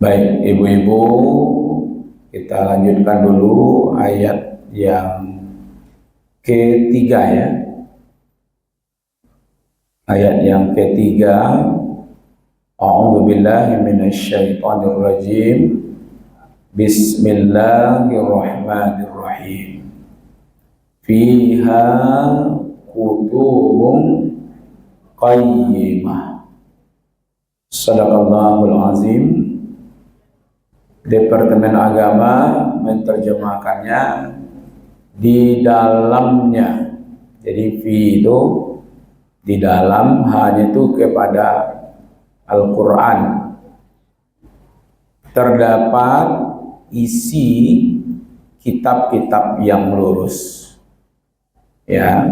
Baik, ibu-ibu, kita lanjutkan dulu ayat yang ketiga ya. Ayat yang ketiga. A'udzubillahi minasyaitonirrajim. Bismillahirrahmanirrahim. Fiha kutubun qayyimah. Shadaqallahul azim. Departemen Agama menerjemahkannya di dalamnya. Jadi fi itu di dalam, hanya itu kepada Al-Quran terdapat isi kitab-kitab yang lurus. Ya,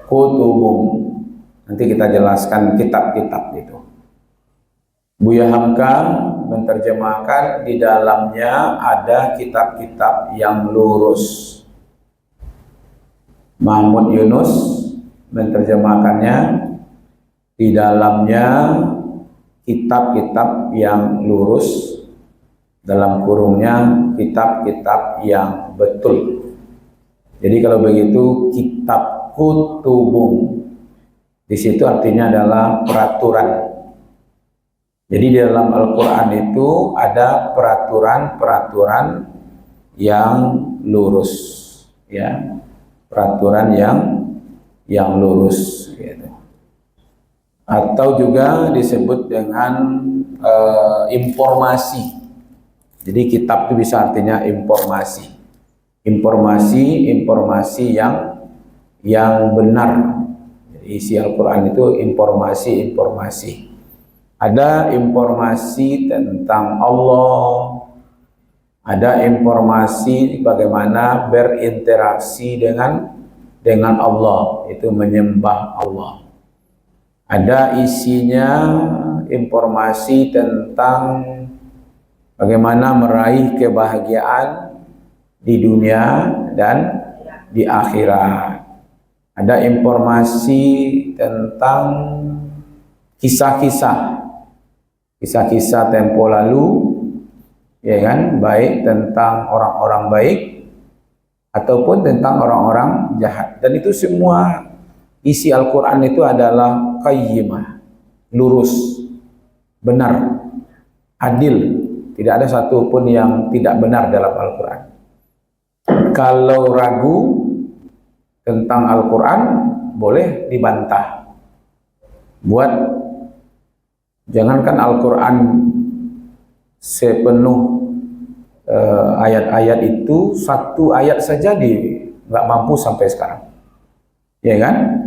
kutubum. Nanti kita jelaskan kitab-kitab itu. Buya Hamka menerjemahkan di dalamnya ada kitab-kitab yang lurus. Mahmud Yunus menerjemahkannya di dalamnya kitab-kitab yang lurus, dalam kurungnya kitab-kitab yang betul. Jadi kalau begitu kitab kutubum di situ artinya adalah peraturan. Jadi di dalam Al-Quran itu ada peraturan-peraturan yang lurus, ya, peraturan yang lurus, gitu. Atau juga disebut dengan informasi. Jadi kitab itu bisa artinya informasi, informasi yang benar. Jadi isi Al-Quran itu informasi. Ada informasi tentang Allah, ada informasi bagaimana berinteraksi dengan Allah, itu menyembah Allah. Ada isinya informasi tentang bagaimana meraih kebahagiaan di dunia dan di akhirat. Ada informasi tentang kisah-kisah tempo lalu, ya kan, baik tentang orang-orang baik ataupun tentang orang-orang jahat. Dan itu semua isi Al-Quran itu adalah qayyimah, lurus, benar, adil. Tidak ada satupun yang tidak benar dalam Al-Quran. Kalau ragu tentang Al-Quran, boleh dibantah. Jangankan Al-Quran sepenuh ayat-ayat itu, satu ayat saja nggak mampu sampai sekarang, ya kan?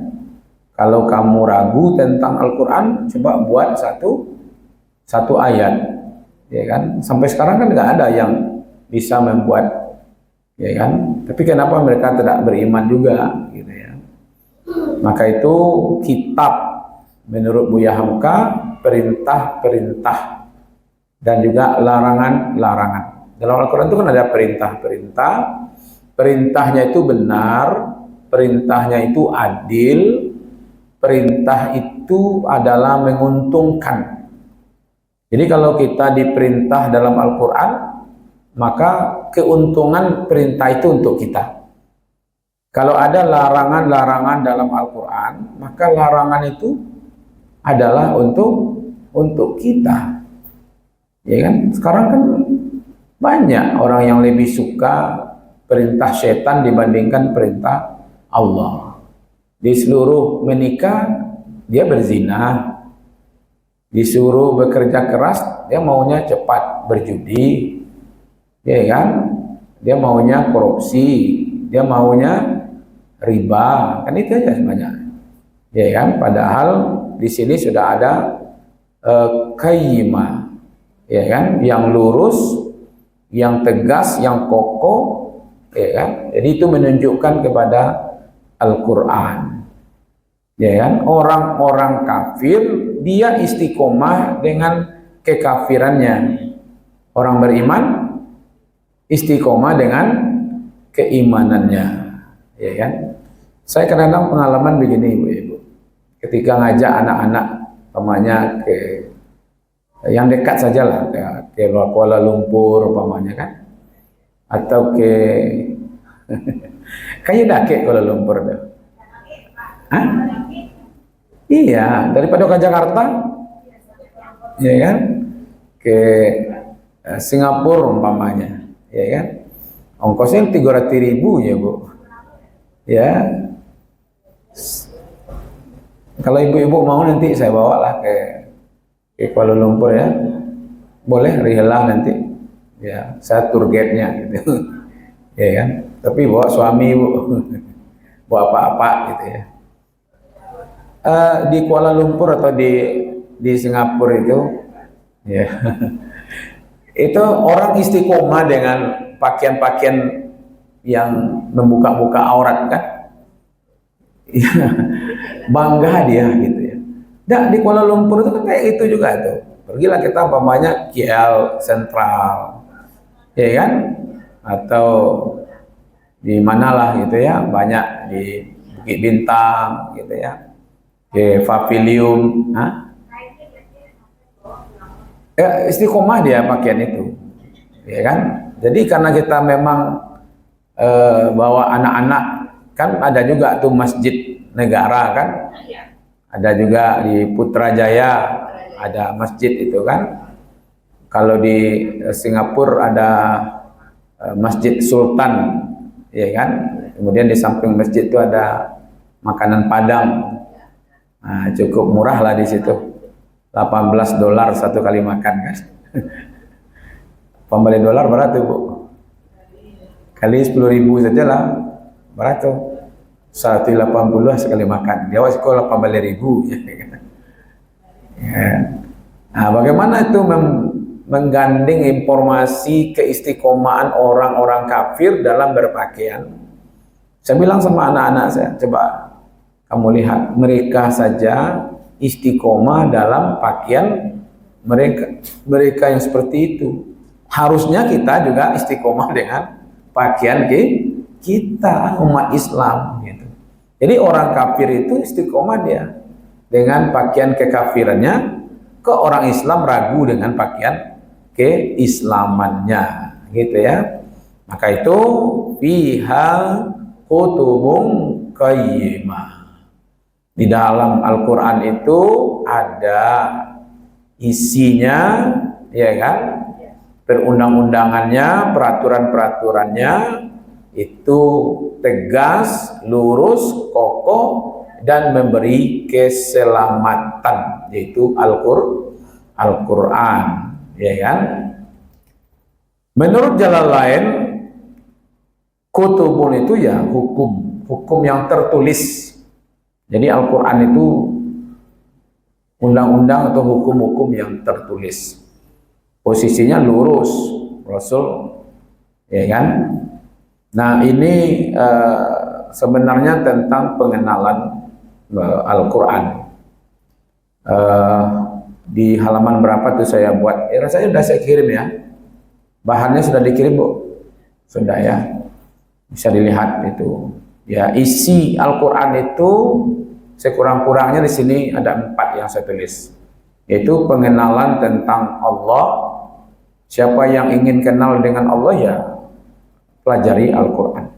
Kalau kamu ragu tentang Al-Quran, coba buat satu ayat, ya kan? Sampai sekarang kan nggak ada yang bisa membuat, ya kan? Tapi kenapa mereka tidak beriman juga, gitu ya? Maka itu kitab menurut Buya Hamka, perintah-perintah dan juga larangan-larangan. Dalam Al-Quran itu kan ada perintah-perintah, perintahnya itu benar, perintahnya itu adil, perintah itu adalah menguntungkan. Jadi kalau kita diperintah dalam Al-Quran, maka keuntungan perintah itu untuk kita. Kalau ada larangan-larangan dalam Al-Quran, maka larangan itu adalah untuk kita, ya kan? Sekarang kan banyak orang yang lebih suka perintah setan dibandingkan perintah Allah. Di seluruh menikah dia berzina, disuruh bekerja keras dia maunya cepat berjudi, ya kan? Dia maunya korupsi, dia maunya riba, kan itu aja sebenarnya, ya kan? Padahal di sini sudah ada qayyimah, ya kan, yang lurus, yang tegas, yang kokoh, ya kan. Jadi itu menunjukkan kepada Al-Quran, ya kan. Orang-orang kafir dia istiqomah dengan kekafirannya, orang beriman istiqomah dengan keimanannya, ya kan. Saya kadang-kadang pengalaman begini, ibu-ibu. Ketika ngajak anak-anak namanya ke yang dekat saja lah, ke Kuala Lumpur umpamanya kan, atau ke kayaknya dah ke Kuala Lumpur dah. Hah? Iya, daripada ke Jakarta, ya kan, ke Singapura umpamanya, ya kan, ongkosnya 300.000 ya Bu, ya. Kalau ibu-ibu mau nanti saya bawalah ke Kuala Lumpur ya, boleh rihelah nanti, ya saya tour guide-nya gitu, ya kan, tapi bawa suami Bu, bawa apa-apa gitu ya. Di Kuala Lumpur atau di Singapura itu, ya, itu orang istiqomah dengan pakaian-pakaian yang membuka-buka aurat kan, ya, bangga dia gitu ya. Nah, di Kuala Lumpur itu kan kayak gitu juga tuh. Pergilah kita umpamanya KL Sentral, ya kan, atau di manalah gitu ya, banyak di Bukit Bintang gitu ya, ke Pavilion, ya istiqomah dia pakaian itu, ya kan. Jadi karena kita memang bawa anak-anak, kan ada juga tuh masjid negara kan, ada juga di Putrajaya ada masjid itu kan. Kalau di Singapura ada Masjid Sultan, ya kan. Kemudian di samping masjid itu ada makanan Padang. Nah, cukup murah lah di situ, $18 satu kali makan kan. Pembeli dolar berapa tuh Bu? Kali 10.000 saja lah, berapa tuh? 180 sekali makan. Dia wasiko 18.000 ya. Nah, bagaimana itu menggandeng informasi keistiqomahan orang-orang kafir dalam berpakaian? Saya bilang sama anak-anak saya, coba kamu lihat, mereka saja istiqomah dalam pakaian mereka yang seperti itu. Harusnya kita juga istiqomah dengan pakaian kita, umat Islam gitu. Jadi orang kafir itu istiqomah dia dengan pakaian kekafirannya, ke orang Islam ragu dengan pakaian keislamannya gitu ya. Maka itu fiha kutubun qayyimah. Di dalam Al-Quran itu ada isinya, ya kan, perundang-undangannya, peraturan-peraturannya itu tegas, lurus, kokoh, dan memberi keselamatan, yaitu Al-Quran, ya kan. Menurut jalan lain, kutubun itu ya hukum yang tertulis. Jadi Al-Quran itu undang-undang atau hukum-hukum yang tertulis. Posisinya lurus, Rasul, ya kan. Nah ini sebenarnya tentang pengenalan Al-Quran. Di halaman berapa tuh saya buat? Rasanya sudah saya kirim ya. Bahannya sudah dikirim Bu, sudah ya. Bisa dilihat itu. Ya, isi Al-Quran itu sekurang-kurangnya di sini ada 4 yang saya tulis, yaitu pengenalan tentang Allah. Siapa yang ingin kenal dengan Allah ya pelajari Al-Quran.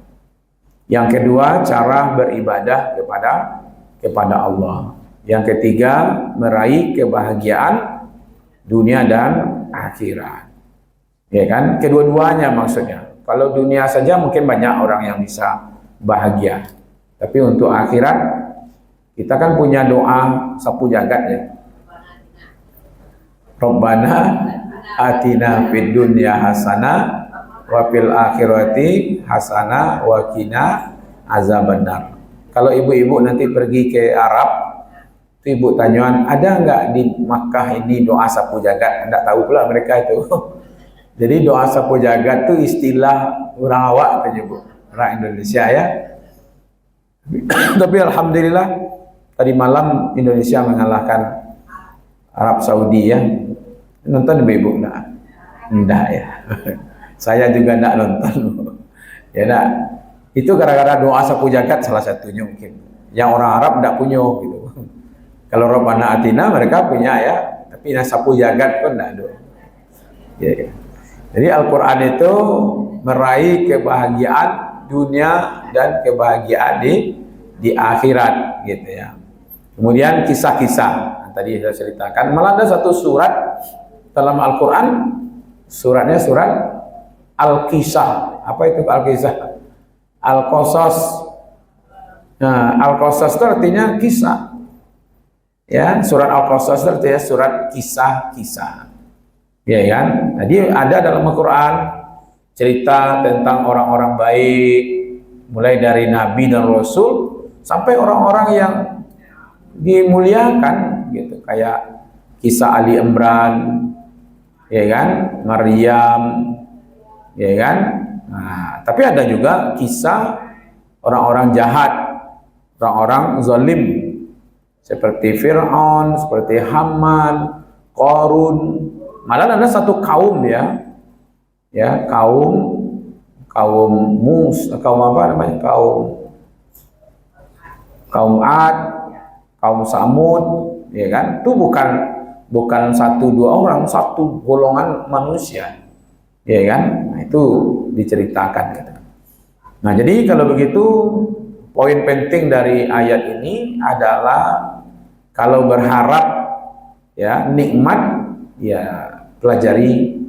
Yang kedua, cara beribadah kepada Allah. Yang ketiga, meraih kebahagiaan dunia dan akhirat. Ya kan? Kedua-duanya maksudnya. Kalau dunia saja mungkin banyak orang yang bisa bahagia, tapi untuk akhirat kita kan punya doa sapu jagat ya. Rabbana atina fid dunya hasanah wa fil akhirati hasanah wa qina azabannar. Kalau ibu-ibu nanti pergi ke Arab, itu ibu tanyaan, ada enggak di Makkah ini doa sapu jagat? Enggak tahu pula mereka itu. Jadi doa sapu jagat itu istilah orang awak aja Bu, orang Indonesia ya. Tapi alhamdulillah tadi malam Indonesia mengalahkan Arab Saudi ya. Nonton ibu-ibu enggak ya. Saya juga enggak nonton. Ya enggak. Itu gara-gara doa sapu jagat salah satunya mungkin. Yang orang Arab enggak punya gitu. Kalau Rabbana Atina mereka punya ya, tapi nasapu jagat pun tidak ada. Ya. Jadi Al-Quran itu meraih kebahagiaan dunia dan kebahagiaan di akhirat, gitu ya. Kemudian kisah-kisah tadi saya ceritakan. Malah ada satu surat dalam Al-Quran, suratnya surat Al-Kisah. Apa itu Al-Kisah? Al-Qasas. Nah, Al-Qasas itu artinya kisah. Ya, surat Al-Qasas itu artinya surat kisah-kisah. Ya kan? Jadi ada dalam Al-Quran cerita tentang orang-orang baik, mulai dari Nabi dan Rasul sampai orang-orang yang dimuliakan, gitu. Kayak kisah Ali Imran, ya kan? Maryam, ya kan? Nah, tapi ada juga kisah orang-orang jahat, orang-orang zalim, seperti Fir'aun, seperti Haman, Qarun. Malah ada satu kaum ya kaum apa namanya, kaum Ad, kaum Samud, ya kan? Itu bukan satu dua orang, satu golongan manusia, ya kan? Nah, itu diceritakan, gitu. Nah, jadi kalau begitu poin penting dari ayat ini adalah kalau berharap ya nikmat, ya pelajari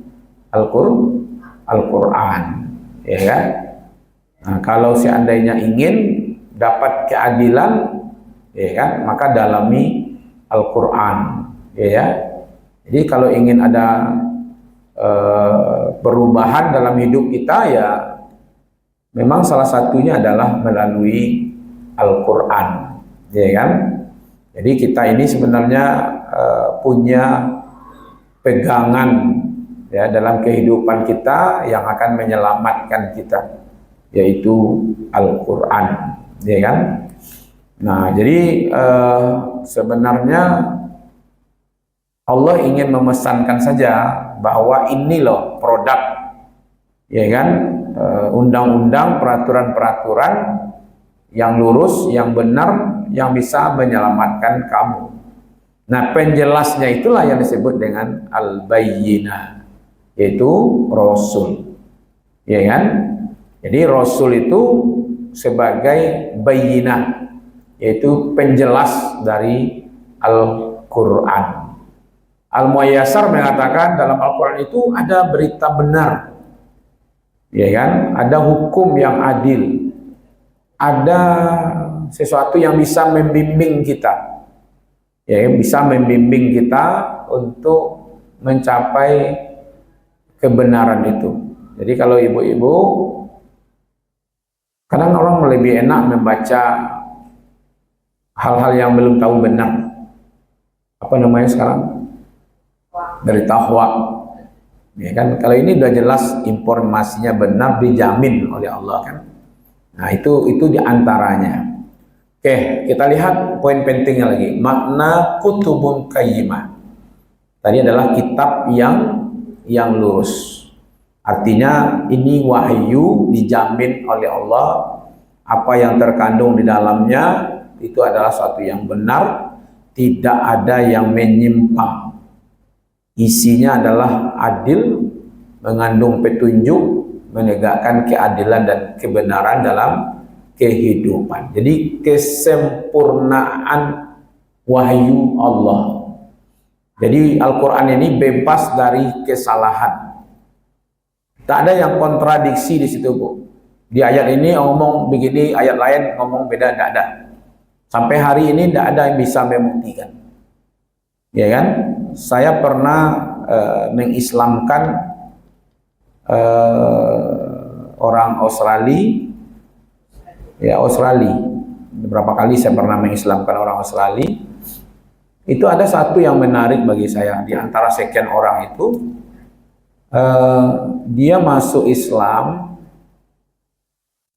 Al-Quran, ya kan? Nah, kalau seandainya ingin dapat keadilan, ya kan, maka dalami Al-Quran, ya. Jadi kalau ingin ada perubahan dalam hidup kita, ya memang salah satunya adalah melalui Al-Quran, ya kan? Jadi kita ini sebenarnya punya pegangan ya dalam kehidupan kita yang akan menyelamatkan kita, yaitu Al-Quran, ya kan? Nah, jadi sebenarnya Allah ingin memesankan saja bahwa ini loh produk, ya kan, undang-undang, peraturan-peraturan yang lurus, yang benar, yang bisa menyelamatkan kamu. Nah, penjelasnya itulah yang disebut dengan al-bayyinah, yaitu Rasul, ya kan? Jadi Rasul itu sebagai bayyinah, yaitu penjelas dari Al-Quran. Al-Muyassar mengatakan dalam Al-Quran itu ada berita benar, ya kan? Ada hukum yang adil, ada sesuatu yang bisa membimbing kita, ya, bisa membimbing kita untuk mencapai kebenaran itu. Jadi kalau ibu-ibu, kadang orang lebih enak membaca hal-hal yang belum tahu benar. Apa namanya sekarang? Berita hoak. Ya kan? Kalau ini udah jelas informasinya benar, dijamin oleh Allah kan. Nah, itu diantaranya. Oke, kita lihat poin pentingnya lagi. Makna kutubun qayyimah. Tadi adalah kitab yang lurus. Artinya ini wahyu dijamin oleh Allah. Apa yang terkandung di dalamnya itu adalah suatu yang benar, tidak ada yang menyimpang. Isinya adalah adil, mengandung petunjuk, menegakkan keadilan dan kebenaran dalam kehidupan. Jadi kesempurnaan wahyu Allah. Jadi Al-Quran ini bebas dari kesalahan. Tak ada yang kontradiksi di situ, Bu. Di ayat ini ngomong begini, ayat lain ngomong beda, tidak ada. Sampai hari ini tidak ada yang bisa membuktikan. Ya kan? Saya pernah mengislamkan orang Australia. Ya, Australia. Beberapa kali saya pernah mengislamkan orang Australia. Itu ada satu yang menarik bagi saya. Di antara sekian orang itu, dia masuk Islam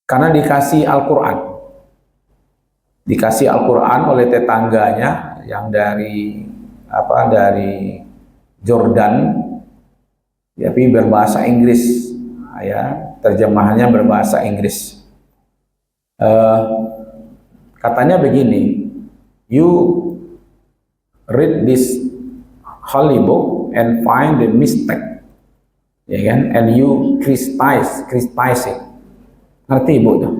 karena dikasih Al-Quran. Dikasih Al-Quran oleh tetangganya yang dari Jordan, tapi berbahasa Inggris, ya, terjemahannya berbahasa Inggris. Katanya begini, you read this holy book and find the mistake, ya kan, and you criticize it. Ngerti ibu tuh?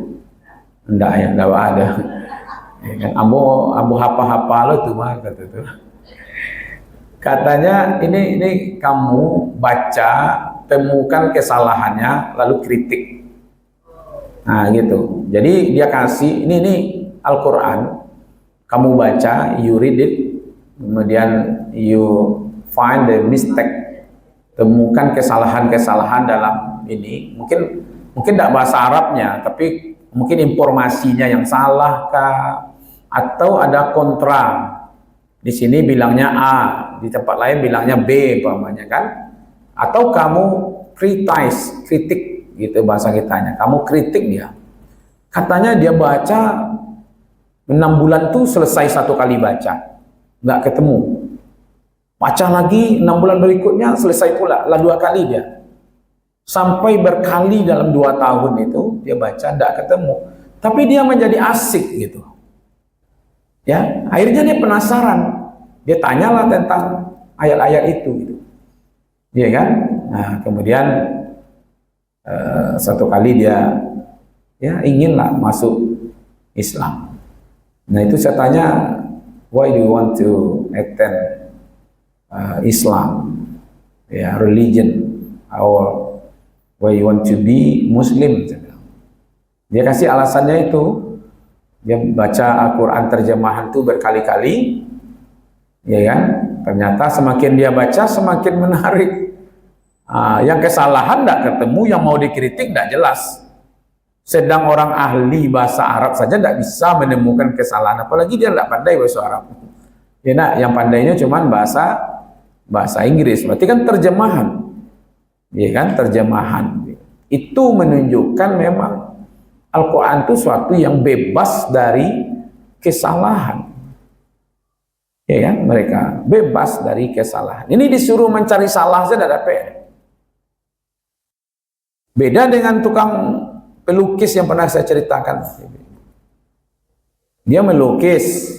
Enggak ya, enggak ada. Ya kan, ambo hapa-hapa lo tuh mah kata tuh. Katanya ini kamu baca, temukan kesalahannya, lalu kritik. Nah gitu. Jadi dia kasih ini Al-Quran, kamu baca, you read it, kemudian you find the mistake, temukan kesalahan-kesalahan dalam ini. Mungkin tidak bahasa Arabnya, tapi mungkin informasinya yang salah kah, atau ada kontra. Di sini bilangnya A, di tempat lain bilangnya B, umpamanya kan? Atau kamu kritik gitu bahasa kitanya. Kamu kritik dia. Katanya dia baca 6 bulan tuh selesai 1 kali baca, nggak ketemu. Baca lagi 6 bulan berikutnya selesai pula, lah 2 kali dia. Sampai berkali dalam 2 tahun itu dia baca, nggak ketemu. Tapi dia menjadi asik gitu. Ya, akhirnya dia penasaran. Dia tanyalah tentang ayat-ayat itu gitu. Iya kan? Nah, kemudian satu kali dia ya inginlah masuk Islam. Nah, itu saya tanya, why do you want to attend Islam, ya, religion, or why you want to be Muslim? Dia kasih alasannya itu, dia baca Al-Quran terjemahan itu berkali-kali, ya kan? Ternyata semakin dia baca semakin menarik. Yang kesalahan tidak ketemu, yang mau dikritik tidak jelas. Sedang orang ahli bahasa Arab saja tidak bisa menemukan kesalahan, apalagi dia tidak pandai bahasa Arab. Ya, nah, yang pandainya cuman bahasa Inggris. Berarti kan terjemahan, ya kan, terjemahan. Itu menunjukkan memang Al-Quran itu suatu yang bebas dari kesalahan. Ya kan, mereka bebas dari kesalahan. Ini disuruh mencari salah saja tidak dapat. Beda dengan tukang pelukis yang pernah saya ceritakan. Dia melukis,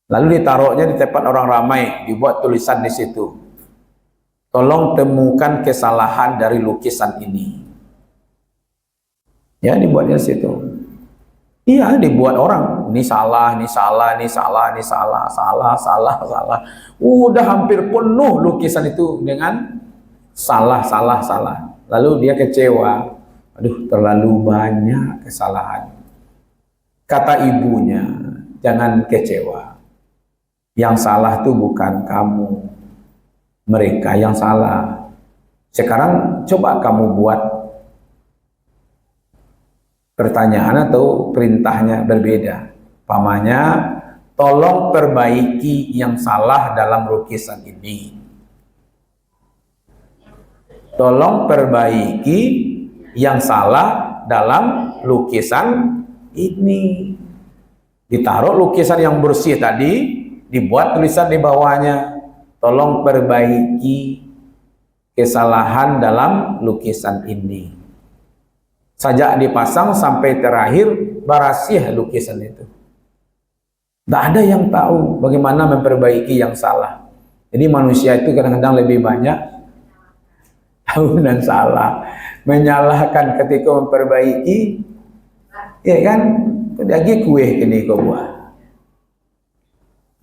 lalu ditaruhnya di tempat orang ramai, dibuat tulisan di situ. Tolong temukan kesalahan dari lukisan ini. Ya, dibuatnya di situ. Iya, dibuat orang. Ini salah, ini salah, ini salah, ini salah, salah. Udah hampir penuh lukisan itu dengan salah. Lalu dia kecewa. Aduh, terlalu banyak kesalahan. Kata ibunya, jangan kecewa. Yang salah itu bukan kamu, mereka yang salah. Sekarang coba kamu buat pertanyaan atau perintahnya berbeda. Pamannya, tolong perbaiki yang salah dalam lukisan ini. Tolong perbaiki yang salah dalam lukisan ini. Ditaruh lukisan yang bersih tadi, dibuat tulisan di bawahnya, tolong perbaiki kesalahan dalam lukisan ini. Sajak dipasang sampai terakhir barasih lukisan itu. Tidak ada yang tahu bagaimana memperbaiki yang salah. Jadi manusia itu kadang-kadang lebih banyak tahu dan salah, menyalahkan ketika memperbaiki, ya kan? Lagi kue ini kau buat.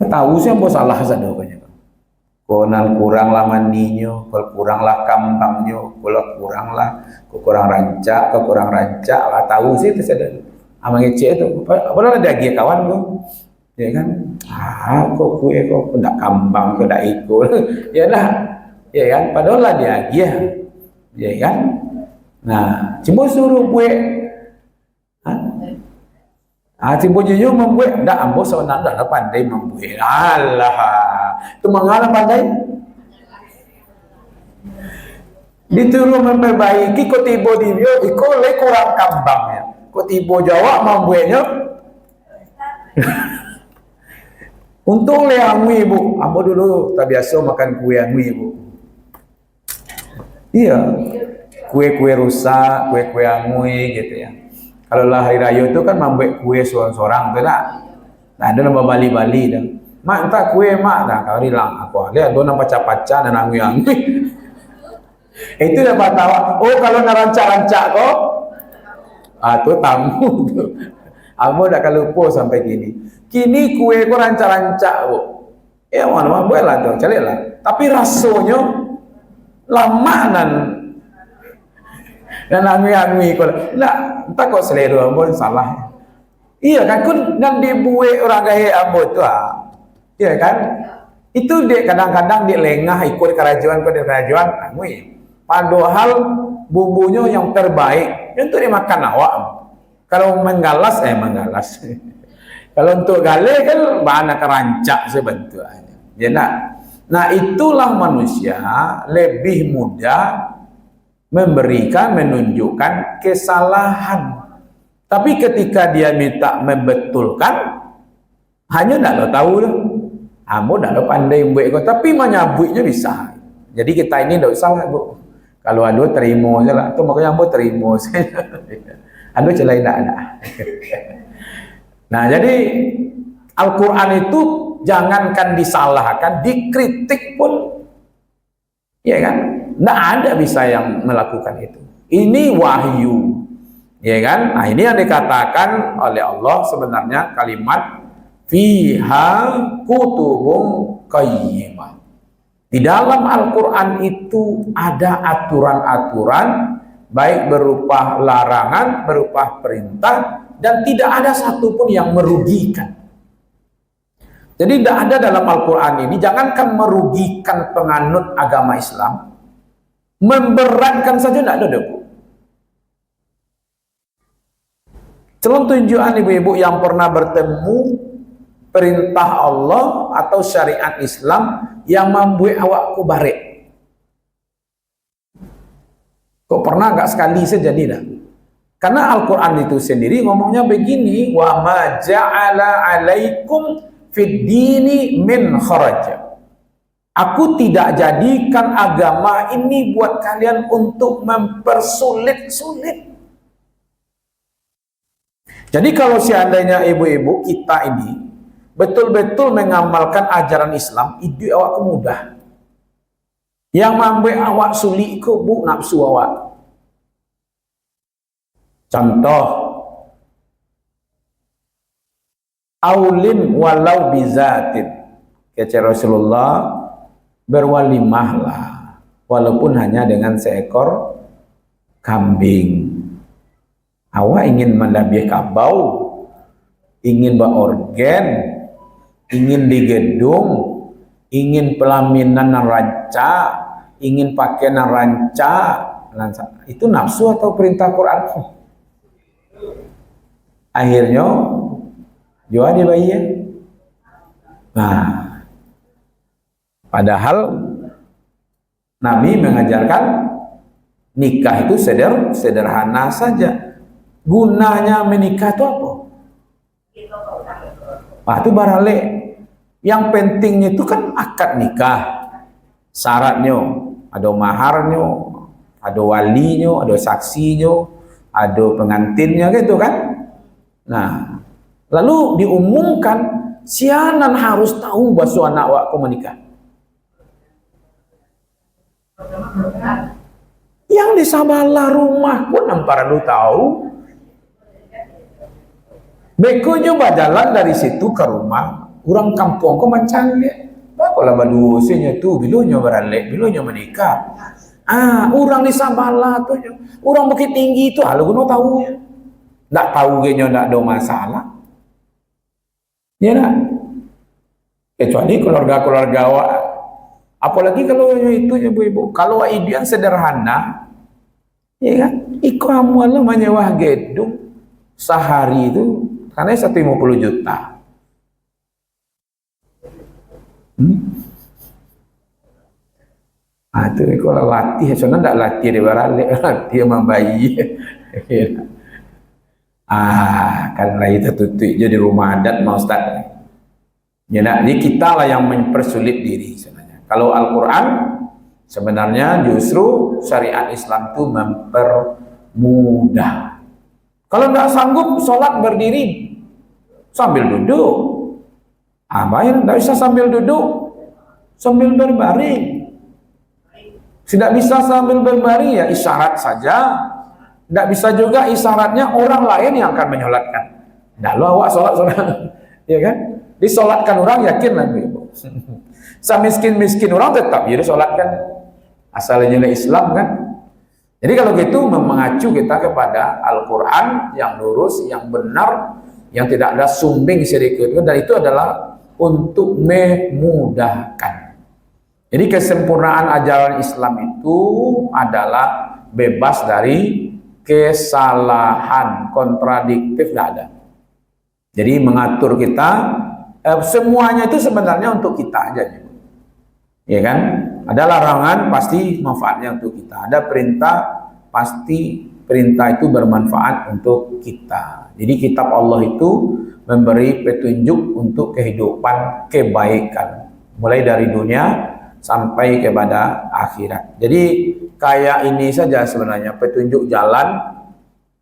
Tahu siapa salah saja kayaknya. Konal kuranglah mandinya, kuranglah kambangnya, kurang rancak, lah tahu sih itu saja. Amang ece itu, padahal ada dia kawan kau, ya kan? Kok kue kok tidak kambang, tidak ikut, ya lah, ya kan? Padahal lah dia, ya kan? Nah, cuma suruh kue, timbul jujur membuat, tidak ambo sebenarnya dah pandai membuat, Allah, itu mengalah pandai. Disuruh memperbaiki, kok tiba dia, ikut le kurang kambangnya, kok tiba jawab membuatnya. Untung le angui ibu, ambo dulu tak biasa makan kue angui ibu. Iya, kue-kue rusak, kue-kue angui gitu ya. Kalau lah hari raya itu kan membuat kue seorang-seorang, tidak. Nah, ada nama Bali-Bali dah. mak entah kue mak, nah kau bilang aku lihat dona paca-paca dan angui-angui. Itu dapat tahu. Oh kalau narancak-rancak kok, tuh tamu tuh. Amo dah lupa sampai kini. Kini kue kau rancak-rancak kok. Ya mana boleh lah tuh, cari lah. Tapi rasanya lama dan angui-angui kau. Nah, entah kok selera amo salah. Iya kan, kun dan dibuat orang gaya amo tuh. Iya kan? Itu dia kadang-kadang dia lengah ikut kerajaan angui. Padahal bumbunya yang terbaik untuk dimakan awak. Kalau menggalas menggalas. Kalau untuk gale kan bahan kerancak sebetulnya. Ya nah itulah manusia lebih mudah memberikan menunjukkan kesalahan. Tapi ketika dia minta membetulkan, hanya tidak tahu loh. Kamu tidak pandai buat kau, tapi menyabutnya bisa. Jadi kita ini tidak usah lah, Bu. Kalau anu terima saja lah. Itu makanya Bu terima saja. Anu celai tidak ada. Nah, jadi Al-Quran itu jangankan disalahkan, dikritik pun, ya kan? Tidak ada bisa yang melakukan itu. Ini wahyu, ya kan? Nah, ini yang dikatakan oleh Allah sebenarnya kalimat fiha kutubun qayyimah. Di dalam Al-Quran itu ada aturan-aturan, baik berupa larangan, berupa perintah, dan tidak ada satupun yang merugikan. Jadi tidak ada dalam Al-Quran ini, jangankan merugikan penganut agama Islam, memberatkan saja tidak ada, Bu. Celon tunjukan ibu-ibu yang pernah bertemu perintah Allah atau syariat Islam yang membuat awakku barek. Kok pernah gak sekali saja tidak? Karena Al-Quran itu sendiri ngomongnya begini, wa ma ja'ala alaikum fid dini min kharaj. Aku tidak jadikan agama ini buat kalian untuk mempersulit-sulit. Jadi kalau seandainya ibu-ibu kita ini betul-betul mengamalkan ajaran Islam, itu awak mudah. Yang membuat awak sulit kok, Bu, nafsu awak. Contoh, aulin walau bizatin. Kata Rasulullah, berwalimahlah, walaupun hanya dengan seekor kambing. Awak ingin mendabih kabau, ingin berorgan, ingin digedung, ingin pelaminan ranca, ingin pakaian ranca, itu nafsu atau perintah Quran? Akhirnya jual di bayi. Nah, padahal Nabi mengajarkan nikah itu sederhana saja. Gunanya menikah itu apa? Itu barale. Yang pentingnya itu kan akad nikah. Syaratnya ada maharnya, ada walinya, ada saksinya, ada pengantinnya gitu kan. Nah, lalu diumumkan sianan harus tahu bahwa anak wakku menikah. Yang di sabalah rumah pun ampara lu tahu. Bekonya berjalan dari situ ke rumah, orang kampung kok mancang dia. Bakolah badusinya tuh, bilunya beralek, bilunya menikah. Orang di sabalah tuh, orang Bukit Tinggi itu, halo gue tahu ya. Tak tahu genya tak ada masalah. Ya nak? Kecuali keluarga-keluarga awak. Apalagi kalau itu ya ibu-ibu. Kalau idean sederhana, ya kan? Iko amulah menyewah gedung sehari itu karena 150 juta. Itu kalau latih, soalnya tak latih di baralik, latih sama bayi. Karena itu tutup jadi rumah adat mau Ustaz. Ya, jadi kita lah yang mempersulit diri sebenarnya. Kalau Al-Quran sebenarnya justru syariat Islam itu mempermudah. Kalau tidak sanggup sholat berdiri sambil duduk, Bayar, tidak bisa sambil duduk, sambil berbaring. Tidak bisa sambil berbaring, ya isyarat saja. Tidak bisa juga isyaratnya orang lain yang akan menyolatkan. Nah, lu awak sholat, ya kan? Disolatkan orang, yakin lah ibu. Miskin orang tetap jadi sholatkan. Asalnya Islam kan. Jadi kalau gitu mengacu kita kepada Al-Quran yang lurus, yang benar, yang tidak ada sumbing sedikit. Dan itu adalah untuk memudahkan. Jadi kesempurnaan ajaran Islam itu adalah bebas dari kesalahan, kontradiktif, tidak ada. Jadi mengatur kita, semuanya itu sebenarnya untuk kita aja. Ya kan? Ada larangan, pasti manfaatnya untuk kita. Ada perintah, pasti perintah itu bermanfaat untuk kita. Jadi kitab Allah itu memberi petunjuk untuk kehidupan kebaikan. Mulai dari dunia sampai kepada akhirat. Jadi kayak ini saja sebenarnya petunjuk jalan.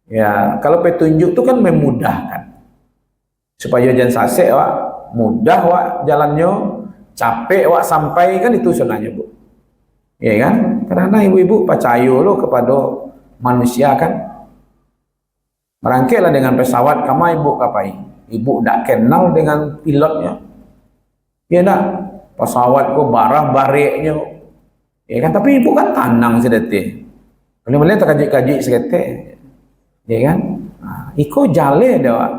Ya, kalau petunjuk itu kan memudahkan. Supaya jangan sasek, wak, mudah wak jalannya, capek wak sampai, kan itu sebenarnya bu. Ya kan? Karena ibu-ibu percaya lo kepada manusia kan. Merangkailah dengan pesawat, kamu ibu kapai. Ibu tidak kenal dengan pilotnya. Ya nak, pesawat kok barah bariknya. Ya kan, tapi ibu kan tanang sedete. Boleh-boleh terkaji-kaji sekete. Ya kan? Nah, iko jale dah wak.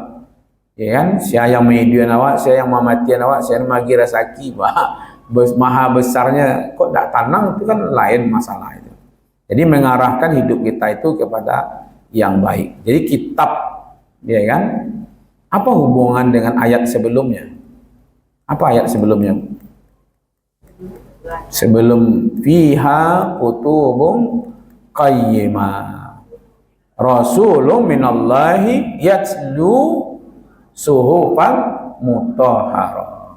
Ya kan, saya yang median awak, saya yang mamatian awak, saya yang magi rasaki, maha besarnya kok tak tanang, itu kan lain masalah itu. Jadi mengarahkan hidup kita itu kepada yang baik. Jadi kitab, ya kan, apa hubungan dengan ayat sebelumnya? Apa ayat sebelumnya? Sebelum fiha kutubun qayyimah, rasulun minallahi yatlu suhufan mutahharah.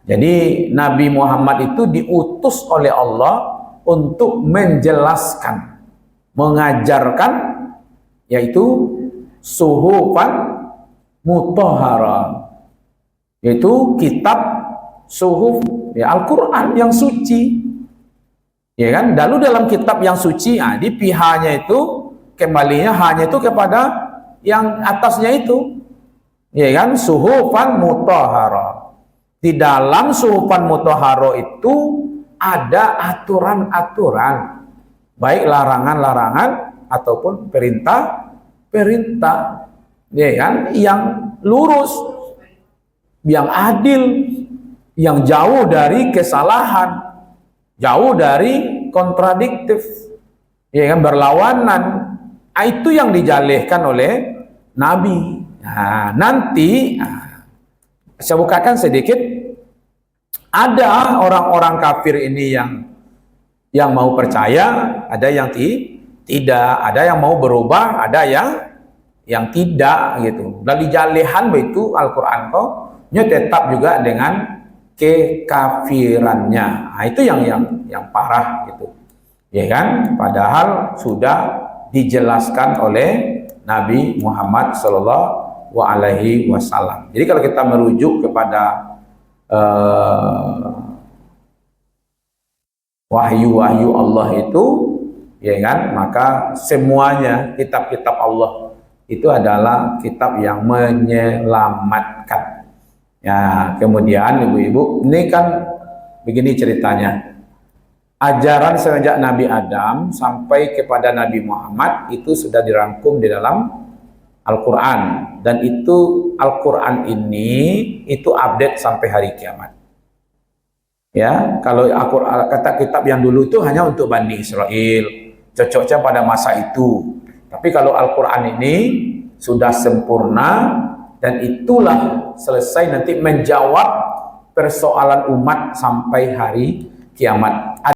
Jadi Nabi Muhammad itu diutus oleh Allah untuk menjelaskan, mengajarkan, yaitu suhufan mutahharah, yaitu kitab suhuf, ya Al-Quran yang suci. Ya kan? Lalu dalam kitab yang suci, di pihaknya itu kembalinya hanya itu kepada yang atasnya itu. Ya kan, suhufan mutahharah. Di dalam suhufan mutahharah itu ada aturan-aturan, baik larangan-larangan ataupun perintah-perintah, ya kan, yang lurus, yang adil, yang jauh dari kesalahan, jauh dari kontradiktif, ya kan, berlawanan. Itu yang dijalihkan oleh Nabi. Nah, nanti saya bukakan sedikit. Ada orang-orang kafir ini yang mau percaya, ada yang tidak, ada yang mau berubah, ada yang tidak gitu. Dan dijalihan itu Al-Quran kok tetap juga dengan kekafirannya. Nah, itu yang parah gitu. Ya kan? Padahal sudah dijelaskan oleh Nabi Muhammad SAW. Jadi kalau kita merujuk kepada wahyu-wahyu Allah itu, ya kan, maka semuanya kitab-kitab Allah itu adalah kitab yang menyelamatkan. Ya, kemudian ibu-ibu, ini kan begini ceritanya. Ajaran semenjak Nabi Adam sampai kepada Nabi Muhammad itu sudah dirangkum di dalam Al-Quran, dan itu Al-Quran ini itu update sampai hari kiamat. Ya, kalau kata kitab yang dulu itu hanya untuk Bani Israel, cocoknya pada masa itu. Tapi kalau Al-Quran ini sudah sempurna, dan itulah selesai nanti menjawab persoalan umat sampai hari kiamat.